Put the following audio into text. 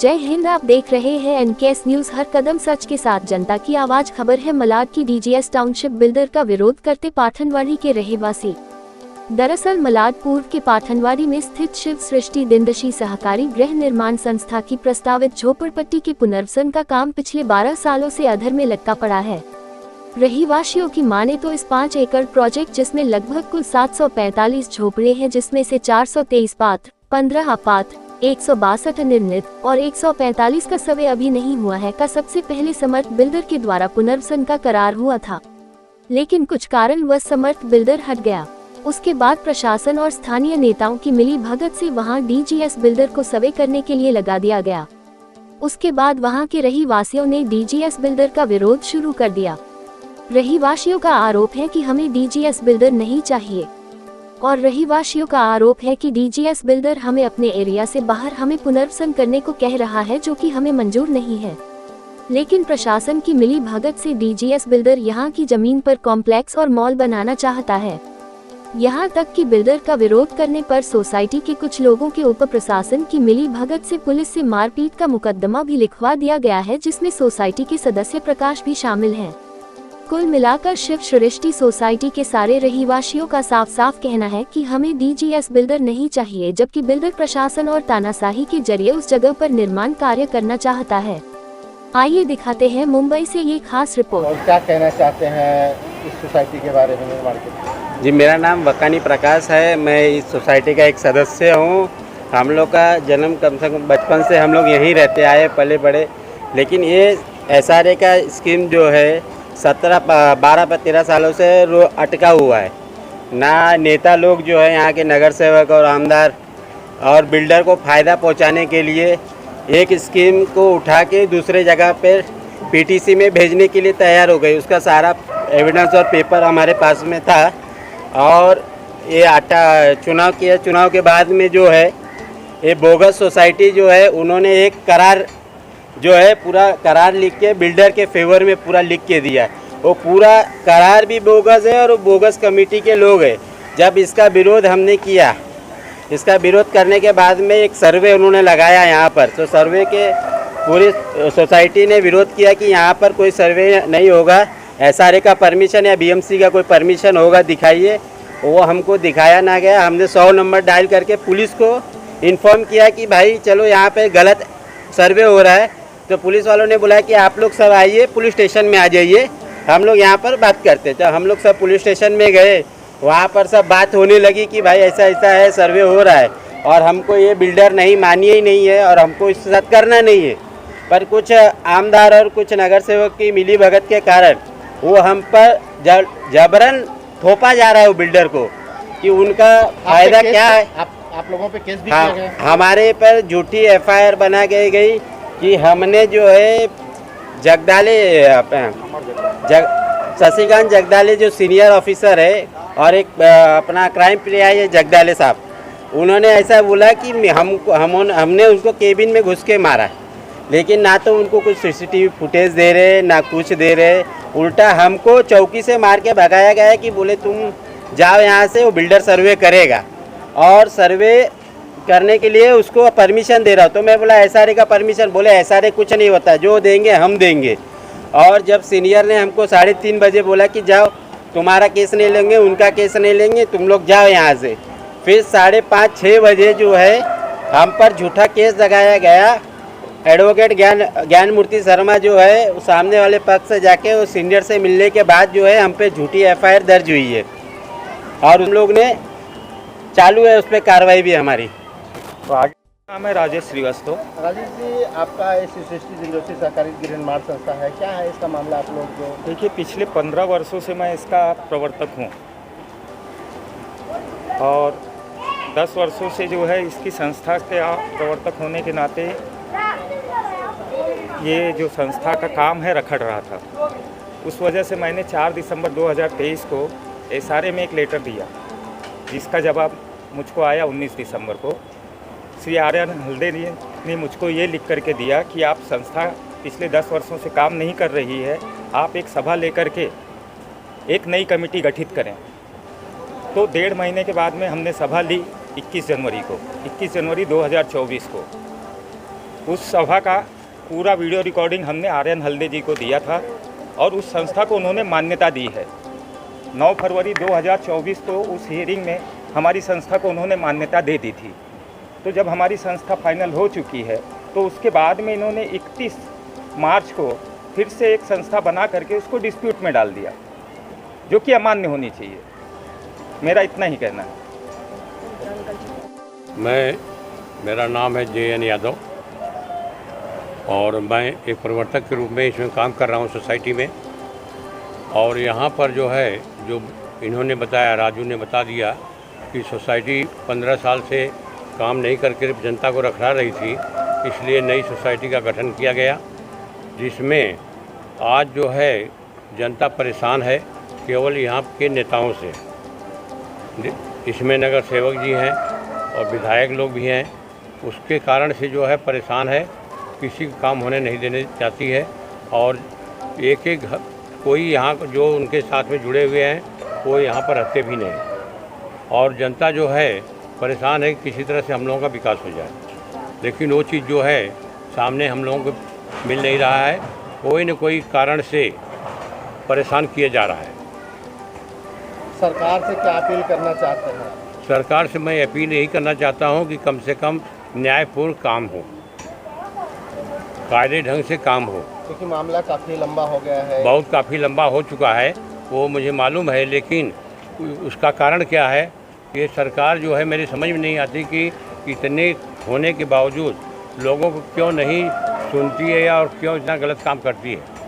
जय हिंद। आप देख रहे हैं एनकेएस न्यूज, हर कदम सच के साथ जनता की आवाज। खबर है मलाड की डीजीएस टाउनशिप बिल्डर का विरोध करते पाठनवाड़ी के रहवासी। दरअसल मलाड पूर्व के पाठनवाड़ी में स्थित शिव सृष्टि दिनदशी सहकारी गृह निर्माण संस्था की प्रस्तावित झोपड़पट्टी के पुनर्वसन का काम पिछले 12 सालों से अधर में लटका पड़ा है। रहीवासियों की माने तो इस 5 एकड़ प्रोजेक्ट, जिसमें लगभग कुल 745 झोपड़े हैं, जिसमें से 423 पात्र, 15 अपात्र, 162 निर्मित और 145 का सर्वे अभी नहीं हुआ है, का सबसे पहले समर्थ बिल्डर के द्वारा पुनर्वसन का करार हुआ था। लेकिन कुछ कारणवश समर्थ बिल्डर हट गया। उसके बाद प्रशासन और स्थानीय नेताओं की मिली भगत से वहां डीजीएस बिल्डर को सर्वे करने के लिए लगा दिया गया। उसके बाद वहां के रहीवासियों ने डीजीएस बिल्डर का विरोध शुरू कर दिया। रहीवासियों का आरोप है कि हमें डीजीएस बिल्डर नहीं चाहिए और रहीवासियों का आरोप है कि डीजीएस बिल्डर हमें अपने एरिया से बाहर हमें पुनर्वसन करने को कह रहा है, जो कि हमें मंजूर नहीं है। लेकिन प्रशासन की मिली भगत से डीजीएस बिल्डर यहां की जमीन पर कॉम्प्लेक्स और मॉल बनाना चाहता है। यहां तक कि बिल्डर का विरोध करने पर सोसाइटी के कुछ लोगों के ऊपर प्रशासन की मिली भगत से पुलिस से मारपीट का मुकदमा भी लिखवा दिया गया है, जिसमें सोसाइटी के सदस्य प्रकाश भी शामिल हैं। कुल मिलाकर शिव सृष्टि सोसाइटी के सारे रहीवासियों का साफ साफ कहना है कि हमें डीजीएस बिल्डर नहीं चाहिए, जबकि बिल्डर प्रशासन और तानाशाही के जरिए उस जगह पर निर्माण कार्य करना चाहता है। आइए दिखाते हैं मुंबई से ये खास रिपोर्ट। और क्या कहना चाहते हैं इस सोसाइटी के बारे में, निर्माण के? जी, मेरा नाम वकानी प्रकाश है। मैं इस सोसाइटी का एक सदस्य हूँ। हम लोग का जन्म कम से कम बचपन से हम लोग यहीं रहते आए, पले बड़े। लेकिन ये एसआरए का स्कीम जो है 12-13 सालों से अटका हुआ है। ना नेता लोग जो है यहाँ के नगर सेवक और आमदार और बिल्डर को फ़ायदा पहुँचाने के लिए एक स्कीम को उठा के दूसरे जगह पर पीटीसी में भेजने के लिए तैयार हो गई। उसका सारा एविडेंस और पेपर हमारे पास में था। और ये चुनाव के बाद में जो है ये बोगस सोसाइटी जो है, उन्होंने एक करार जो है पूरा करार लिख के बिल्डर के फेवर में पूरा लिख के दिया है। वो पूरा करार भी बोगस है और वो बोगस कमेटी के लोग हैं। जब इसका विरोध हमने किया, इसका विरोध करने के बाद में एक सर्वे उन्होंने लगाया यहाँ पर, तो सर्वे के पूरी सोसाइटी ने विरोध किया कि यहाँ पर कोई सर्वे नहीं होगा। एसआरए का परमिशन या बीएमसी का कोई परमिशन होगा दिखाइए। वो हमको दिखाया ना गया। हमने 100 नंबर डायल करके पुलिस को इन्फॉर्म किया कि भाई चलो यहाँ पे गलत सर्वे हो रहा है। तो पुलिस वालों ने बोला कि आप लोग सब आइए, पुलिस स्टेशन में आ जाइए, हम लोग यहाँ पर बात करते। तो हम लोग सब पुलिस स्टेशन में गए। वहाँ पर सब बात होने लगी कि भाई ऐसा ऐसा है, सर्वे हो रहा है और हमको ये बिल्डर नहीं मानिए ही नहीं है और हमको इसके साथ करना नहीं है। पर कुछ आमदार और कुछ नगर सेवक की मिली भगत के कारण वो हम पर जबरन थोपा जा रहा है वो बिल्डर को कि उनका फायदा क्या है। आप लोगों पे केस भी किया गया? हमारे पर झूठी एफआईआर बना गई कि हमने जो है शशिकांत जगदाले जो सीनियर ऑफिसर है और एक अपना क्राइम पीआई है जगदाले साहब, उन्होंने ऐसा बोला कि हमने उसको केबिन में घुस के मारा। लेकिन ना तो उनको कुछ सीसीटीवी फुटेज दे रहे, ना कुछ दे रहे। उल्टा हमको चौकी से मार के भगाया गया है कि बोले तुम जाओ यहाँ से, वो बिल्डर सर्वे करेगा और सर्वे करने के लिए उसको परमिशन दे रहा हो। तो मैं बोला एसआरए का परमिशन? बोले एसआरए कुछ नहीं होता, जो देंगे हम देंगे। और जब सीनियर ने हमको 3:30 बजे बोला कि जाओ, तुम्हारा केस नहीं लेंगे, उनका केस नहीं लेंगे, तुम लोग जाओ यहाँ से। फिर 5:30-6 बजे जो है हम पर झूठा केस लगाया गया। एडवोकेट ज्ञान मूर्ति शर्मा जो है सामने वाले पक्ष से जाके वो सीनियर से मिलने के बाद जो है हम पे झूठी एफआईआर दर्ज हुई है और उन लोग ने चालू है उस पर कार्रवाई भी हमारी। तो आगे नाम है राजेश श्रीवास्तव। राजेश जी, आपका शिव सृष्टि दिनदशी सहकारी गृह निर्माण संस्था है, क्या है इसका मामला? आप लोग जो देखिए, पिछले 15 वर्षों से मैं इसका प्रवर्तक हूँ और 10 वर्षों से जो है इसकी संस्था के प्रवर्तक होने के नाते ये जो संस्था का काम है रखड़ रहा था। उस वजह से मैंने 4 दिसंबर 2023 को एसआरए में एक लेटर दिया, जिसका जवाब मुझको आया 19 दिसंबर को। श्री आर्यन हल्दे ने मुझको ये लिख करके दिया कि आप संस्था पिछले 10 वर्षों से काम नहीं कर रही है, आप एक सभा लेकर के एक नई कमेटी गठित करें। तो 1.5 महीने के बाद में हमने सभा ली 21 जनवरी 2024 को। उस सभा का पूरा वीडियो रिकॉर्डिंग हमने आर्यन हल्दे जी को दिया था और उस संस्था को उन्होंने मान्यता दी है। 9 फरवरी 2024 को उस हियरिंग में हमारी संस्था को उन्होंने मान्यता दे दी थी। तो जब हमारी संस्था फाइनल हो चुकी है तो उसके बाद में इन्होंने 31 मार्च को फिर से एक संस्था बना करके उसको डिस्प्यूट में डाल दिया, जो कि अमान्य होनी चाहिए। मेरा इतना ही कहना है। मेरा नाम है JN यादव और मैं एक प्रवर्तक के रूप में इसमें काम कर रहा हूँ सोसाइटी में। और यहाँ पर जो है, जो इन्होंने बताया, राजू ने बता दिया कि सोसाइटी 15 साल से काम नहीं करके जनता को रखा रही थी, इसलिए नई सोसाइटी का गठन किया गया, जिसमें आज जो है जनता परेशान है केवल यहाँ के नेताओं से। इसमें नगर सेवक जी हैं और विधायक लोग भी हैं, उसके कारण से जो है परेशान है, किसी का काम होने नहीं देने चाहती है। और एक एक कोई यहाँ जो उनके साथ में जुड़े हुए हैं वो यहाँ पर रहते भी नहीं। और जनता जो है परेशान है कि किसी तरह से हम लोगों का विकास हो जाए, लेकिन वो चीज़ जो है सामने हम लोगों को मिल नहीं रहा है। कोई न कोई कारण से परेशान किया जा रहा है। सरकार से क्या अपील करना चाहते हैं? सरकार से मैं अपील यही करना चाहता हूँ कि कम से कम न्यायपूर्ण काम हो, कायदे ढंग से काम हो। क्योंकि मामला काफ़ी लंबा हो गया है। बहुत काफ़ी लंबा हो चुका है, वो मुझे मालूम है, लेकिन उसका कारण क्या है ये सरकार जो है मेरी समझ में नहीं आती कि इतने होने के बावजूद लोगों को क्यों नहीं सुनती है और क्यों इतना गलत काम करती है।